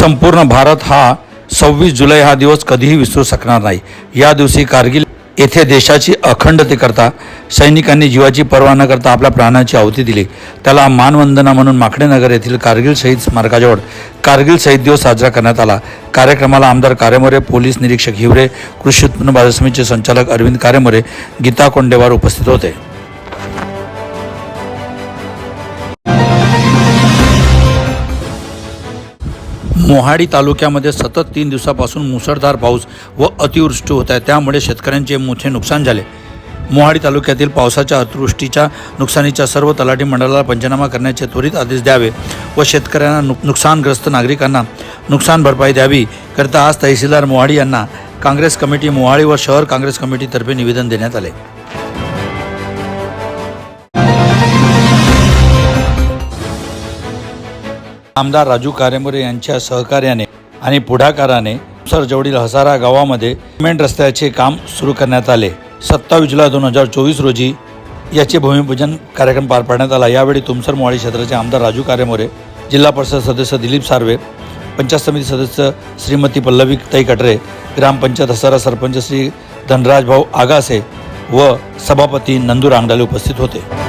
संपूर्ण भारत हा 26 जुलै हा दिवस कधीही विसरू शकणार नाही। या दिवशी कारगिल येथे देशाची अखंडतेकरता सैनिकांनी जीवाची पर्वा न करता आपल्या प्राणाची आहुती दिली। त्याला मानवंदना म्हणून माखणेनगर येथील कारगिल शहीद स्मारकाजवळ कारगिल शहीद दिवस साजरा करण्यात आला। कार्यक्रमाला आमदार कारेमोरे, पोलीस निरीक्षक हिवरे, कृषी उत्पन्न बाजार समितीचे संचालक अरविंद कारेमोरे, गीता कोंडेवार उपस्थित होते। मोहाडी तालुक्यामध्ये सतत 3 दिवसापासून मुसळधार पाऊस व अतिवृष्टी होत आहे, त्यामुळे शेतकऱ्यांचे मोठे नुकसान झाले। मोहाडी तालुक्यातील पावसाच्या अतिवृष्टीच्या नुकसानीच्या सर्व तलाठी मंडळाला पंचनामा करण्याचे त्वरित आदेश द्यावे व शेतकऱ्यांना नुकसानग्रस्त नागरिकांना नुकसान भरपाई द्यावी करता आज तहसीलदार मोहाडी यांना काँग्रेस कमिटी मोहाडी व शहर काँग्रेस कमिटीतर्फे निवेदन देण्यात आले। आमदार राजू कारेमोरे यांच्या सहकार्याने आणि पुढाकाराने सरजवळील हसारा गावामध्ये सिमेंट रस्त्याचे काम सुरू करण्यात आले। 27 जुलै 2024 रोजी याचे भूमिपूजन कार्यक्रम पार पाडण्यात आला। यावेळी तुमसर मोहाडी क्षेत्राचे आमदार राजू कारेमोरे, जिल्हा परिषद सदस्य दिलीप सार्वे, पंचायत समिती सदस्य श्रीमती पल्लवी ताई कटरे, ग्रामपंचायत हसारा सरपंच श्री धनराज भाऊ आगासे व सभापती नंदू रांगडाले उपस्थित होते।